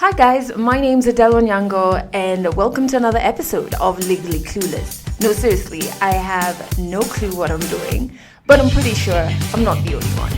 Hi guys, my name's Adele Onyango and welcome to another episode of Legally Clueless. No, seriously, I have no clue what I'm doing, but I'm pretty sure I'm not the only one.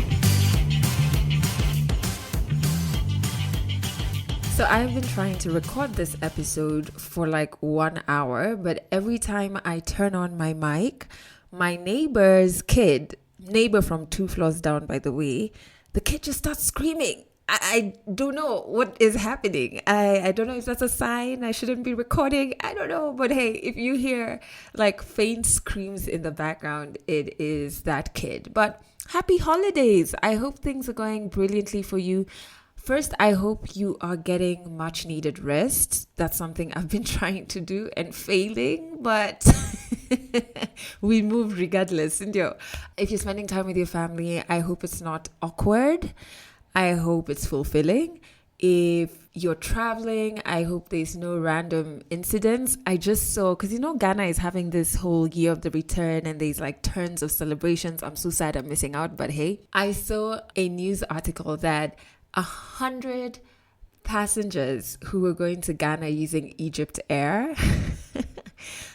So I've been trying to record this episode for like 1 hour, but every time I turn on my mic, my neighbor's kid, neighbor from 2 floors down by the way, the kid just starts screaming. I don't know what is happening. I don't know if that's a sign I shouldn't be recording. I don't know. But hey, if you hear like faint screams in the background, it is that kid. But happy holidays. I hope things are going brilliantly for you. First, I hope you are getting much needed rest. That's something I've been trying to do and failing, but we move regardless. And if you're spending time with your family, I hope it's not awkward. I hope it's fulfilling. If you're traveling, I hope there's no random incidents. I just saw, because Ghana is having this whole year of the return and there's like turns of celebrations. I'm so sad I'm missing out, but hey, I saw a news article that 100 passengers who were going to Ghana using Egypt Air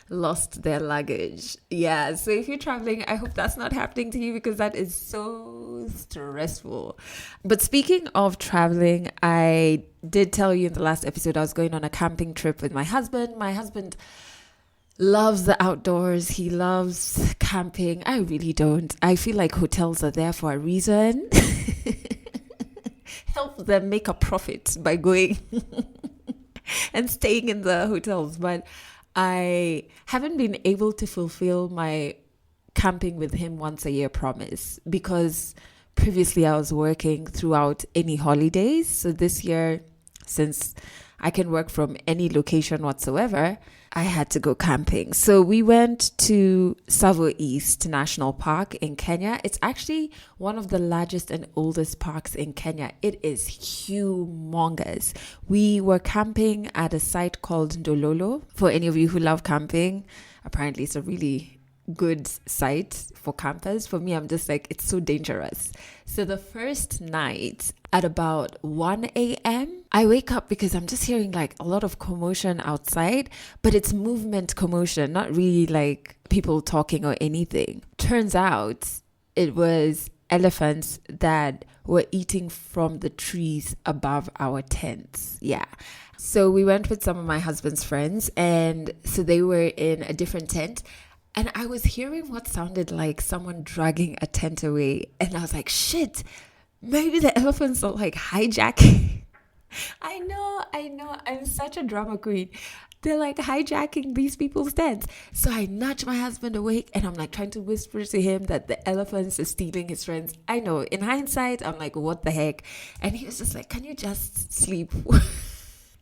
lost their luggage. Yeah, so if you're traveling, I hope that's not happening to you because that is so stressful. But speaking of traveling, I did tell you in the last episode I was going on a camping trip with my husband. My husband loves the outdoors. He loves camping. I really don't. I feel like hotels are there for a reason. Help them make a profit by going and staying in the hotels. But I haven't been able to fulfill my camping with him once a year promise because previously I was working throughout any holidays. So this year, since I can work from any location whatsoever, I had to go camping. So we went to Tsavo East National Park in Kenya. It's actually one of the largest and oldest parks in Kenya. It is humongous. We were camping at a site called Ndololo. For any of you who love camping, apparently it's a really good site for campers. For me, I'm just like, it's so dangerous. So the first night at about 1 a.m., I wake up because I'm just hearing like a lot of commotion outside, but it's movement commotion, not really like people talking or anything. Turns out it was elephants that were eating from the trees above our tents. Yeah. So we went with some of my husband's friends, and so they were in a different tent. And I was hearing what sounded like someone dragging a tent away. And I was like, shit, maybe the elephants are like hijacking. I know. I'm such a drama queen. They're like hijacking these people's tents. So I nudge my husband awake and I'm like trying to whisper to him that the elephants are stealing his friends. I know. In hindsight, I'm like, what the heck? And he was just like, can you just sleep?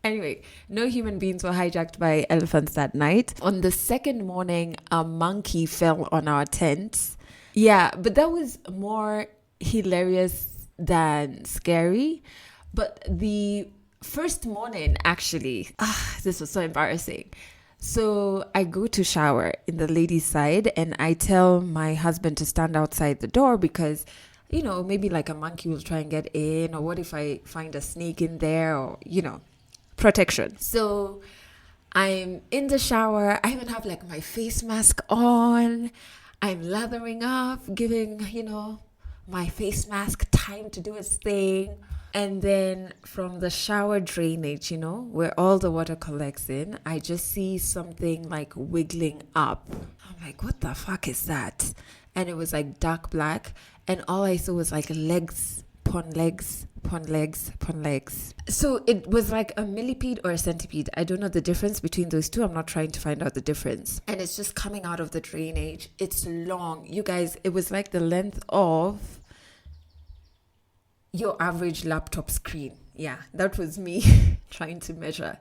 Anyway, no human beings were hijacked by elephants that night. On the second morning, a monkey fell on our tent. Yeah, but that was more hilarious than scary. But the first morning, actually, this was so embarrassing. So I go to shower in the ladies' side and I tell my husband to stand outside the door because maybe like a monkey will try and get in, or what if I find a snake in there, or, protection. So I'm in the shower. I even have like my face mask on. I'm lathering up, giving, my face mask time to do its thing. And then from the shower drainage, where all the water collects in, I just see something like wiggling up. I'm like, what the fuck is that? And it was like dark black. And all I saw was like legs, pon legs. So it was like a millipede or a centipede. I don't know the difference between those two. I'm not trying to find out the difference. And it's just coming out of the drainage. It's long. You guys, it was like the length of your average laptop screen. Yeah, that was me trying to measure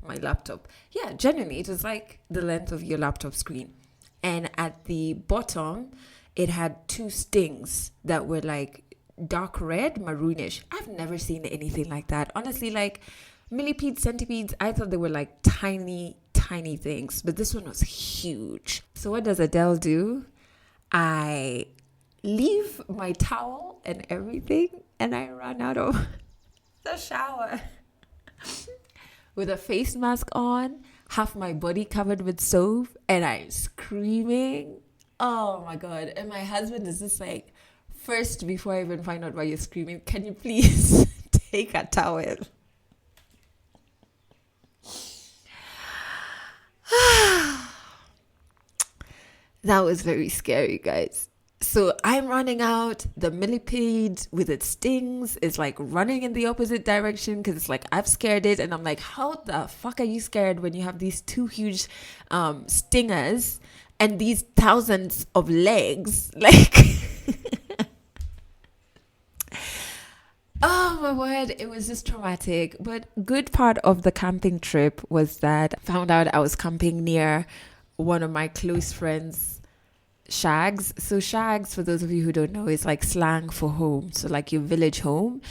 my laptop. Yeah, generally, it was like the length of your laptop screen. And at the bottom, it had 2 stings that were like dark red, maroonish. I've never seen anything like that. Honestly, like millipedes, centipedes, I thought they were like tiny things, but this one was huge. So what does Adele do? I leave my towel and everything and I run out of the shower. with a face mask on, half my body covered with soap, and I'm screaming. Oh my God. And my husband is just like, first, before I even find out why you're screaming, can you please take a towel? That was very scary, guys. So I'm running out. The millipede with its stings is like running in the opposite direction because it's like I've scared it. And I'm like, how the fuck are you scared when you have these two huge stingers and these thousands of legs? Like, oh my word, it was just traumatic. But good part of the camping trip was that I found out I was camping near one of my close friends' shags. So shags, for those of you who don't know, is like slang for home. So like your village home.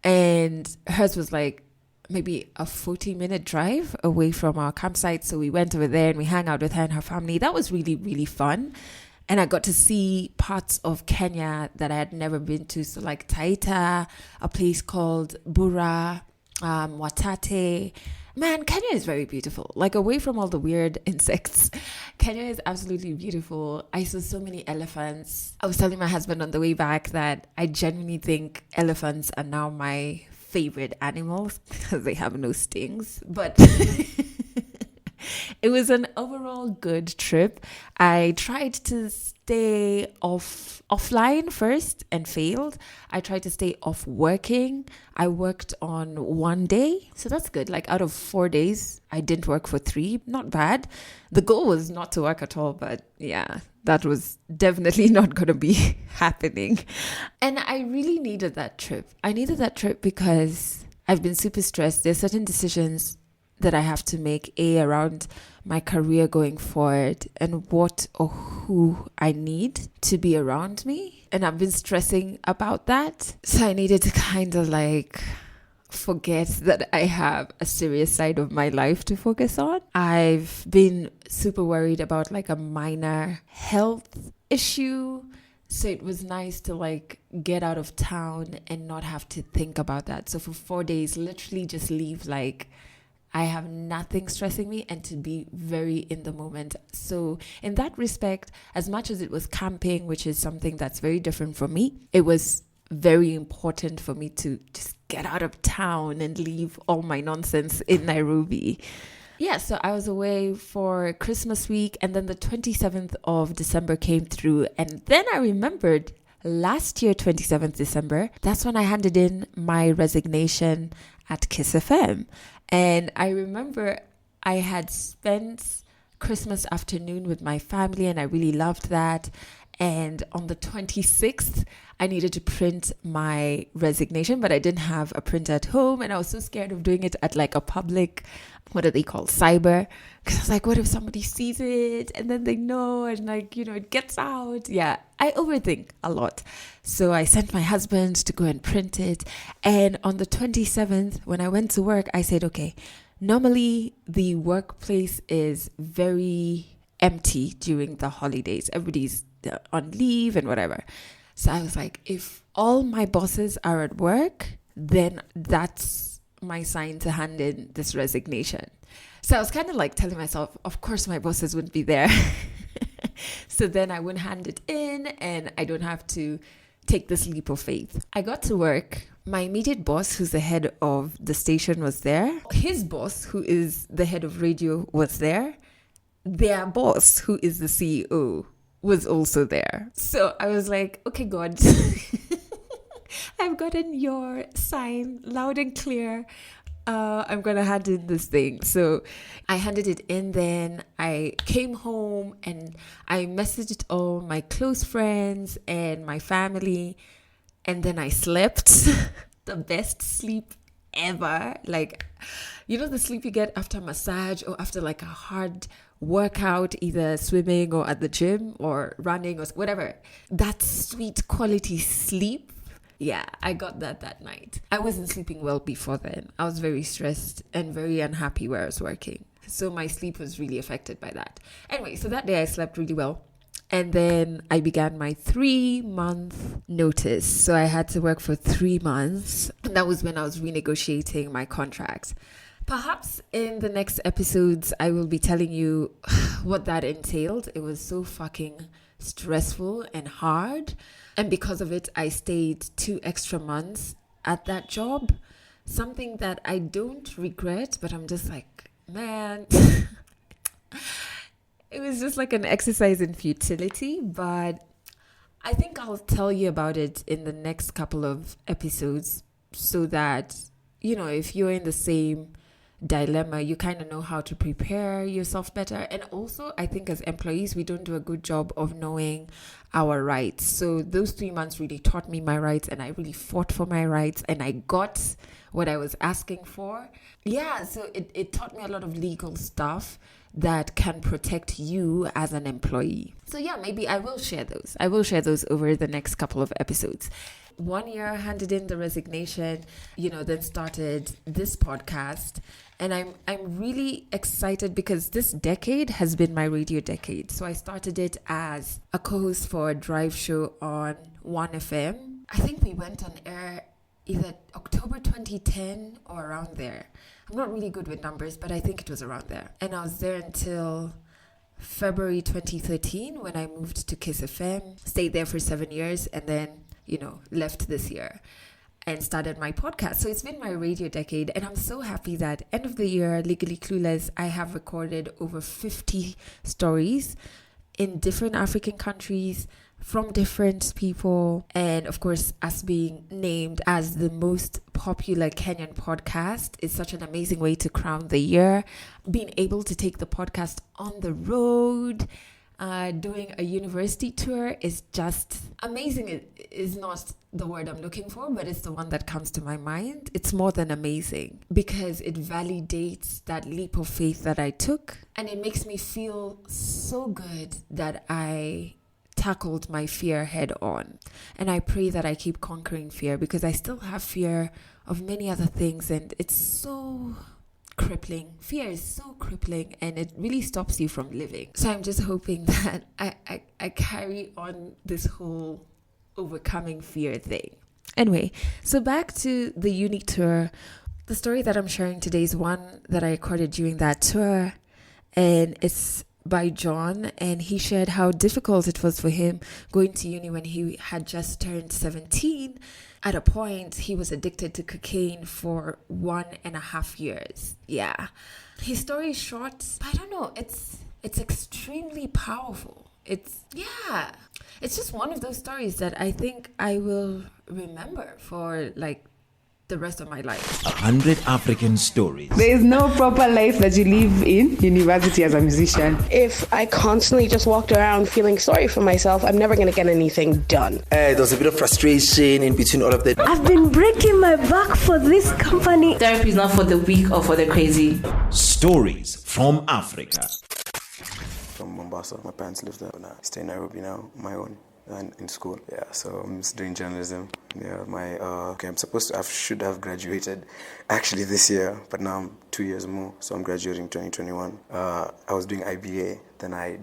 And hers was like maybe a 40-minute drive away from our campsite. So we went over there and we hung out with her and her family. That was really, really fun. And I got to see parts of Kenya that I had never been to. So like Taita, a place called Bura, Watate. Man, Kenya is very beautiful. Like, away from all the weird insects, Kenya is absolutely beautiful. I saw so many elephants. I was telling my husband on the way back that I genuinely think elephants are now my favorite animals because they have no stings. But it was an overall good trip. I tried to stay offline first and failed. I tried to stay off working. I worked on one day. So that's good. Like out of 4 days, I didn't work for 3. Not bad. The goal was not to work at all, but yeah, that was definitely not going to be happening. And I really needed that trip. I needed that trip because I've been super stressed. There's certain decisions that I have to make around my career going forward and what or who I need to be around me. And I've been stressing about that. So I needed to kind of like forget that I have a serious side of my life to focus on. I've been super worried about like a minor health issue. So it was nice to like get out of town and not have to think about that. So for 4 days, literally just leave like I have nothing stressing me and to be very in the moment. So in that respect, as much as it was camping, which is something that's very different from me, it was very important for me to just get out of town and leave all my nonsense in Nairobi. Yeah, so I was away for Christmas week, and then the 27th of December came through, and then I remembered last year, 27th December, that's when I handed in my resignation at Kiss FM. And I remember I had spent Christmas afternoon with my family and I really loved that. And on the 26th, I needed to print my resignation, but I didn't have a printer at home. And I was so scared of doing it at like a public, what do they call, cyber? Because I was like, what if somebody sees it and then they know and like, you know, it gets out? Yeah, I overthink a lot. So I sent my husband to go and print it. And on the 27th, when I went to work, I said, okay, normally the workplace is very empty during the holidays. Everybody's on leave and whatever. So I was like, if all my bosses are at work, then that's my sign to hand in this resignation. So I was kind of like telling myself, of course my bosses wouldn't be there. So then I wouldn't hand it in and I don't have to take this leap of faith. I got to work. My immediate boss, who's the head of the station, was there. His boss, who is the head of radio, was there. Their boss, who is the CEO, was also there. So I was like, okay, God, I've gotten your sign loud and clear. I'm going to hand in this thing. So I handed it in. Then I came home and I messaged all my close friends and my family. And then I slept the best sleep ever. Like, you know, the sleep you get after a massage or after like a hard workout, either swimming or at the gym or running or whatever. That sweet quality sleep. Yeah, I got that night. I wasn't sleeping well before then. I was very stressed and very unhappy where I was working. So my sleep was really affected by that. Anyway, so that day I slept really well. And then I began my 3-month notice. So I had to work for 3 months. And that was when I was renegotiating my contract. Perhaps in the next episodes, I will be telling you what that entailed. It was so fucking stressful and hard. And because of it, I stayed 2 extra months at that job. Something that I don't regret, but I'm just like, man, it was just like an exercise in futility. But I think I'll tell you about it in the next couple of episodes so that, if you're in the same dilemma, you kind of know how to prepare yourself better. And also, I think as employees, we don't do a good job of knowing our rights. So those 3 months really taught me my rights, and I really fought for my rights, and I got what I was asking for. Yeah, so it taught me a lot of legal stuff that can protect you as an employee. So yeah, maybe I will share those. I will share those over the next couple of episodes. 1 year, handed in the resignation, then started this podcast. And I'm really excited because this decade has been my radio decade. So I started it as a co-host for a drive show on 1FM. I think we went on air either October 2010 or around there. I'm not really good with numbers, but I think it was around there. And I was there until February 2013 when I moved to Kiss FM, stayed there for 7 years, and then, left this year and started my podcast. So it's been my radio decade, and I'm so happy that end of the year, Legally Clueless, I have recorded over 50 stories in different African countries from different people, and of course, us being named as the most popular Kenyan podcast is such an amazing way to crown the year. Being able to take the podcast on the road, doing a university tour is just amazing. It is not the word I'm looking for, but it's the one that comes to my mind. It's more than amazing because it validates that leap of faith that I took, and it makes me feel so good that I tackled my fear head on. And I pray that I keep conquering fear because I still have fear of many other things, and it's so crippling. Fear is so crippling, and it really stops you from living. So I'm just hoping that I carry on this whole overcoming fear thing. Anyway, so back to the uni tour. The story that I'm sharing today is one that I recorded during that tour, and it's by John, and he shared how difficult it was for him going to uni when he had just turned 17. At a point, he was addicted to cocaine for 1.5 years. Yeah. His story is short. I don't know. It's extremely powerful. It's just one of those stories that I think I will remember for the rest of my life. 100 African stories. There is no proper life that you live in university as a musician. If I constantly just walked around feeling sorry for myself, I'm never going to get anything done. There was a bit of frustration in between all of that. I've been breaking my back for this company. Therapy is not for the weak or for the crazy. Stories from Africa. From Mombasa. My parents live there, but I stay in Nairobi now, my own. And in school, so I'm just doing journalism. I should have graduated actually this year, but now I'm 2 years more, so I'm graduating 2021. I was doing IBA, then I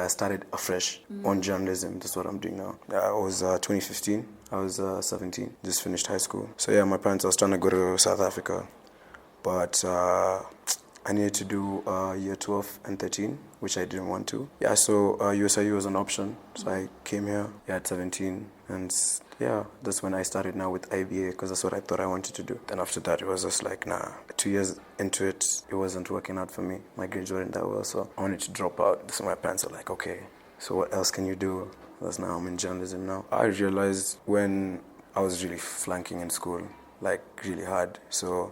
started afresh on journalism. That's what I'm doing now. I was 2015, I was 17, just finished high school. So my parents, I was trying to go to South Africa, but I needed to do year 12 and 13, which I didn't want to. So USIU was an option. So I came here at 17. And that's when I started now with IBA because that's what I thought I wanted to do. Then after that, it was just like, 2 years into it, it wasn't working out for me. My grades weren't that well, so I wanted to drop out. So my parents were like, okay, so what else can you do? That's now I'm in journalism now. I realized when I was really flunking in school, really hard. So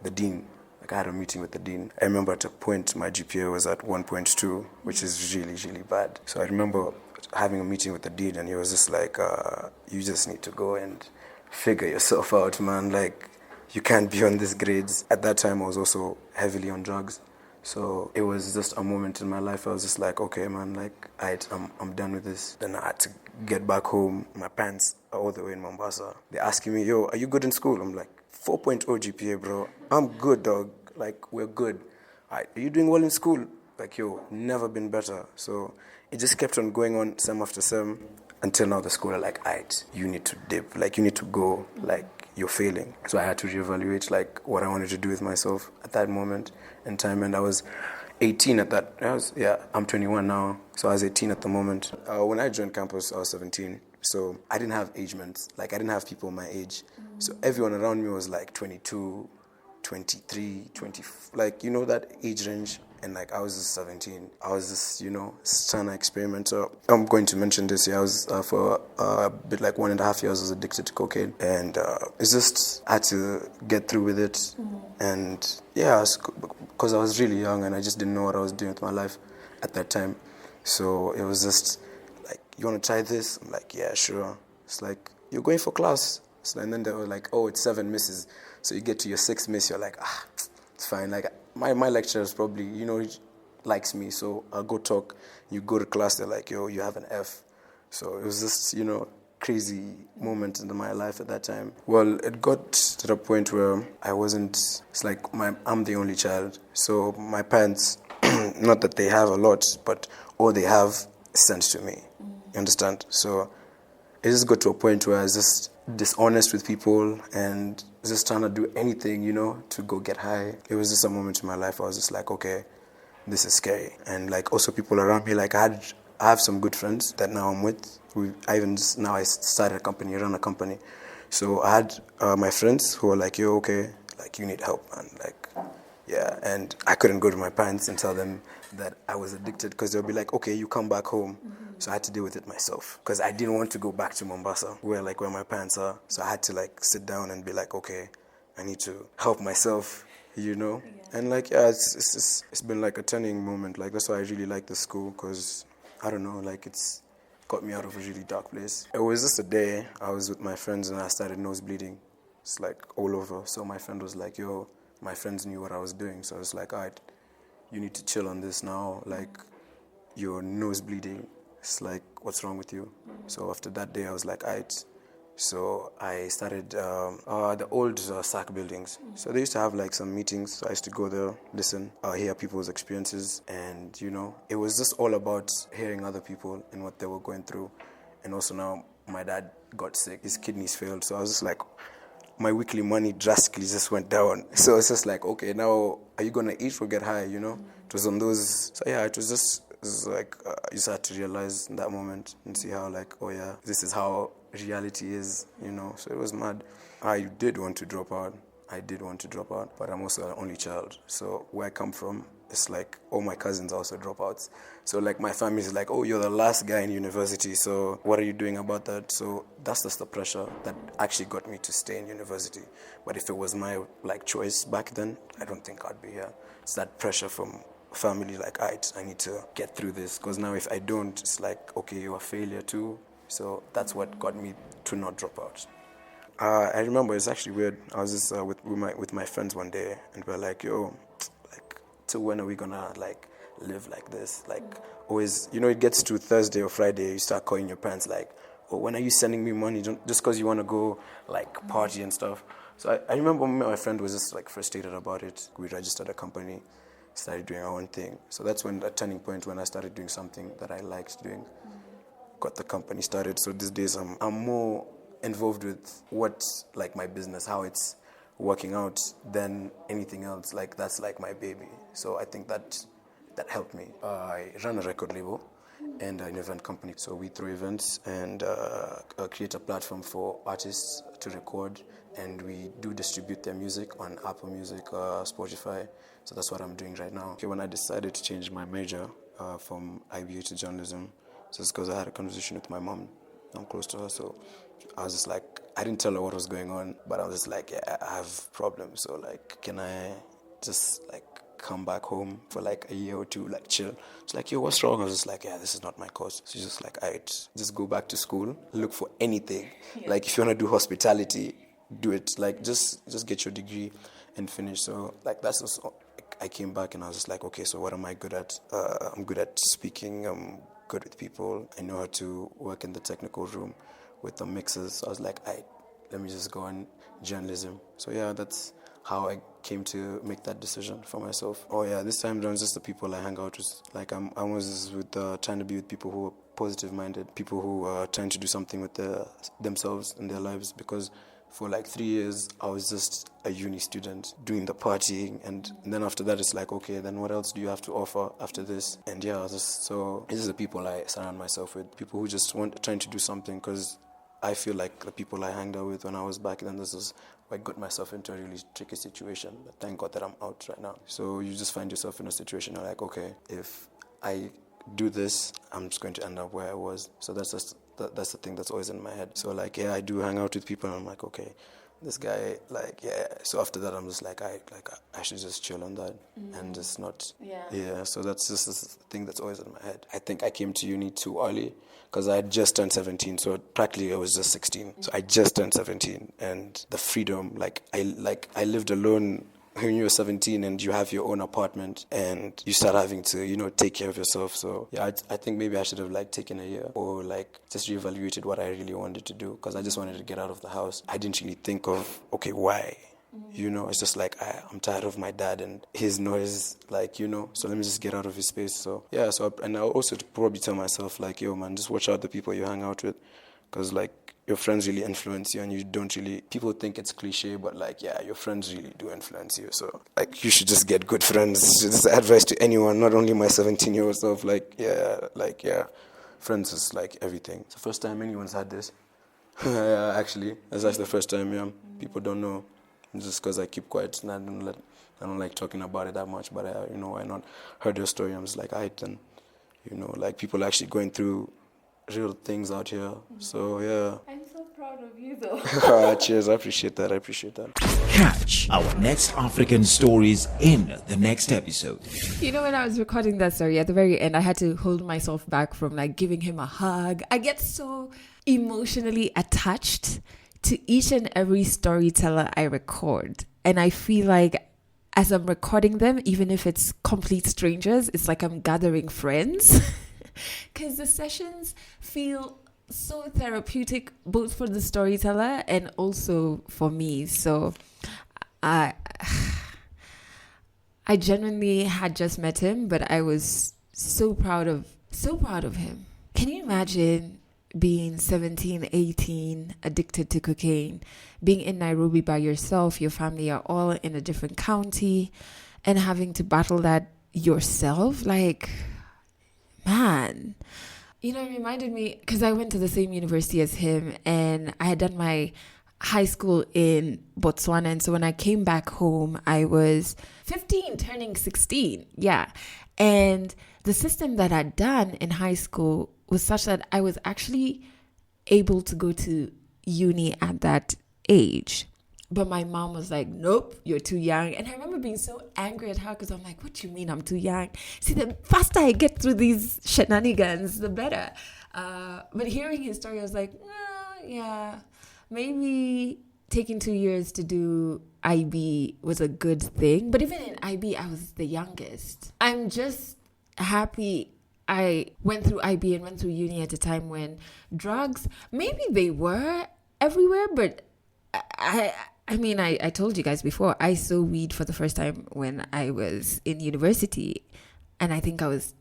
the dean, I had a meeting with the dean. I remember at a point my GPA was at 1.2, which is really, really bad. So I remember having a meeting with the dean, and he was just like, you just need to go and figure yourself out, man. You can't be on these grades. At that time, I was also heavily on drugs. So it was just a moment in my life. I was just like, okay, man, I'm done with this. Then I had to get back home. My parents are all the way in Mombasa. They're asking me, yo, are you good in school? I'm like, 4.0 GPA, bro. I'm good, dog. We're good. Are you doing well in school? Never been better. So it just kept on going on sem after sem until now the school are like, you need to dip. You need to go. you're failing. So I had to reevaluate like what I wanted to do with myself at that moment in time. And I was 18 at that. I'm 21 now, so I was 18 at the moment. When I joined campus, I was 17. So I didn't have age mates. Like, I didn't have people my age. So everyone around me was like 22, 23, 20, like, you know, that age range. And like, I was just 17. I was just, you know, trying to experiment. So I'm going to mention this. I was for a bit like 1.5 years, I was addicted to cocaine. And it's just, I had to get through with it. And yeah, because I was really young and I just didn't know what I was doing with my life at that time. So it was just like, you want to try this? I'm like, yeah, sure. It's like, you're going for class. So, and then they were like, oh, it's 7 misses. So you get to your 6th miss, you're like, it's fine. Like, my lecturers probably, you know, likes me. So I'll go talk. You go to class, they're like, yo, you have an F. So it was just, you know, crazy moment in my life at that time. Well, it got to the point where it's like I'm the only child. So my parents, not that they have a lot, but all they have is sent to me. You understand? So it just got to a point where I was just dishonest with people and just trying to do anything, you know, to go get high. It was just a moment in my life I was just like, okay, this is scary. And like also people around me, like I have some good friends that now I'm with. I started a company, run a company. So I had my friends who were like, yo, okay, like you need help, man. Like, yeah, and I couldn't go to my parents and tell them that I was addicted because they'll be like, okay, you come back home. So I had to deal with it myself because I didn't want to go back to Mombasa where my parents are. So I had to like sit down and be like, okay, I need to help myself, you know? Yeah. And like, yeah, it's been like a turning moment. Like that's why I really like the school because, I don't know, like it's got me out of a really dark place. It was just a day I was with my friends and I started nose bleeding. It's like all over. So my friend was like, yo, my friends knew what I was doing. So I was like, all right, you need to chill on this now. Like, your nose bleeding. It's like, what's wrong with you? So after that day, I was like, all right. So I started the old SAC buildings. So they used to have like some meetings. So I used to go there, listen, hear people's experiences. And, you know, it was just all about hearing other people and what they were going through. And also now my dad got sick. His kidneys failed. So I was just like, my weekly money drastically just went down. So it's just like, okay, now are you going to eat or get high, you know? It was on those. So yeah, it was like, you just had to realize in that moment and see how like, oh yeah, this is how reality is, you know? So it was mad. I did want to drop out, but I'm also an only child. So where I come from, it's like all my cousins are also dropouts. So like my family is like, oh, you're the last guy in university, so what are you doing about that? So that's just the pressure that actually got me to stay in university. But if it was my like choice back then, I don't think I'd be here. It's that pressure from family, like, I need to get through this, because now if I don't, it's like, okay, you're a failure too. So that's what got me to not drop out. I remember it's actually weird. I was just with my friends one day, and we're like, yo, like, till when are we gonna like live like this? Like, always, you know, it gets to Thursday or Friday, you start calling your parents like, oh, when are you sending me money? Just because you want to go like party and stuff. So I remember my friend was just like frustrated about it. We registered a company, started doing our own thing. So that's when a turning point when I started doing something that I liked doing. Got the company started. So these days I'm more involved with what's like my business, how it's working out than anything else. Like that's like my baby. So I think that helped me. I run a record label and an event company. So we throw events and create a platform for artists to record, and we do distribute their music on Apple Music, Spotify. So that's what I'm doing right now. Okay, when I decided to change my major from IBA to journalism, so it's because I had a conversation with my mom. I'm close to her, so I was just like, I didn't tell her what was going on, but I was just like, yeah, I have problems. So like, can I just like come back home for like a year or two, like chill? It's like, yo, what's wrong? I was just like, yeah, this is not my course. She's just like, all right, just go back to school, look for anything. Yeah. Like if you want to do hospitality, do it. Like just get your degree and finish. So like that's just, I came back and I was just like, okay, so what am I good at? I'm good at speaking. I'm good with people. I know how to work in the technical room with the mixers. So I was like, let me just go on journalism. So yeah, that's how I came to make that decision for myself. Oh yeah, this time around, just the people I hang out with. Like I was trying to be with people who are positive-minded, people who are trying to do something with themselves and their lives, because for like 3 years, I was just a uni student doing the partying, and then after that, it's like, okay, then what else do you have to offer after this? And yeah, so these are the people I surround myself with, people who just trying to do something, because I feel like the people I hanged out with when I was back then, this is where I got myself into a really tricky situation. But thank God that I'm out right now. So you just find yourself in a situation where like, okay, if I do this, I'm just going to end up where I was. So that's the thing that's always in my head. So like, yeah, I do hang out with people and I'm like, okay, this guy, like, yeah. So after that, I'm just like, I should just chill on that and just not. Yeah. So that's just this thing that's always in my head. I think I came to uni too early because I had just turned 17. So practically I was just 16. So I just turned 17, and the freedom, I lived alone when you're 17 and you have your own apartment and you start having to, take care of yourself. So yeah, I think maybe I should have taken a year or just reevaluated what I really wanted to do, because I just wanted to get out of the house. I didn't really think of, okay, why? It's just like, I'm tired of my dad and his noise, so let me just get out of his space. So yeah, and I also probably tell myself yo man, just watch out the people you hang out with, because your friends really influence you, and you don't really, people think it's cliche, but yeah, your friends really do influence you. So you should just get good friends. This is advice to anyone, not only my 17-year-old self. Friends is everything. It's the first time anyone's had this. Yeah, actually, that's the first time. Yeah, people don't know, just because I keep quiet and I don't like talking about it that much. But I not heard your story. I'm just alright, then, people are actually going through real things out here. So yeah. I'm so proud of you though. Cheers, I appreciate that. Catch our next African stories in the next episode. When I was recording that story, at the very end, I had to hold myself back from giving him a hug. I get so emotionally attached to each and every storyteller I record. And I feel like as I'm recording them, even if it's complete strangers, it's like I'm gathering friends. Because the sessions feel so therapeutic, both for the storyteller and also for me. So I genuinely had just met him, but I was so proud of him. Can you imagine being 17, 18, addicted to cocaine, being in Nairobi by yourself, your family are all in a different county, and having to battle that yourself? Man, it reminded me, because I went to the same university as him, and I had done my high school in Botswana. And so when I came back home, I was 15, turning 16. Yeah. And the system that I'd done in high school was such that I was actually able to go to uni at that age. But my mom was like, nope, you're too young. And I remember being so angry at her, because I'm like, what do you mean I'm too young? See, the faster I get through these shenanigans, the better. But hearing his story, I was like, yeah, maybe taking 2 years to do IB was a good thing. But even in IB, I was the youngest. I'm just happy I went through IB and went through uni at a time when drugs, maybe they were everywhere, but I told you guys before, I saw weed for the first time when I was in university, and I think I was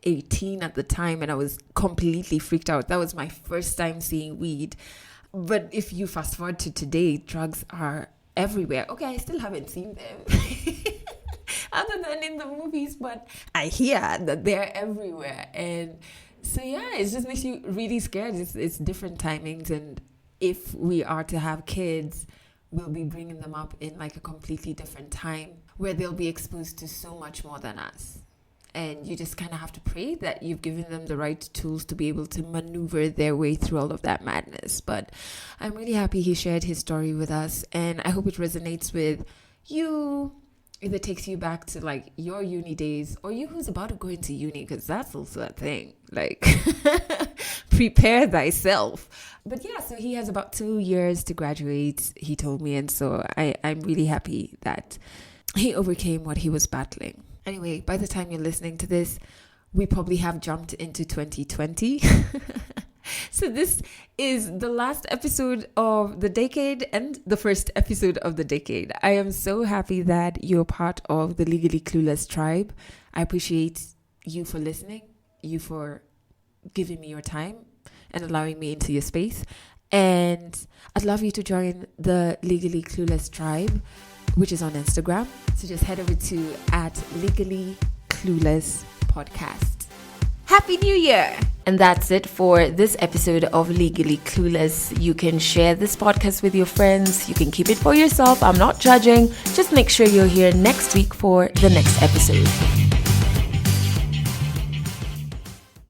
18 at the time, and I was completely freaked out. That was my first time seeing weed. But if you fast forward to today, drugs are everywhere. Okay, I still haven't seen them other than in the movies, but I hear that they're everywhere. And so yeah, it just makes you really scared. It's different timings, and if we are to have kids, we'll be bringing them up in a completely different time where they'll be exposed to so much more than us. And you just kind of have to pray that you've given them the right tools to be able to maneuver their way through all of that madness. But I'm really happy he shared his story with us, and I hope it resonates with you, if it takes you back to your uni days, or you who's about to go into uni, because that's also a thing. Prepare thyself. But yeah, so he has about 2 years to graduate, he told me, and so I'm really happy that he overcame what he was battling. Anyway, by the time you're listening to this, we probably have jumped into 2020. So this is the last episode of the decade and the first episode of the decade. I am so happy that you're part of the Legally Clueless tribe. I appreciate you for listening, you for giving me your time and allowing me into your space. And I'd love you to join the Legally Clueless tribe, which is on Instagram. So just head over to @Legally Clueless Podcast. Happy New Year! And that's it for this episode of Legally Clueless. You can share this podcast with your friends. You can keep it for yourself. I'm not judging. Just make sure you're here next week for the next episode.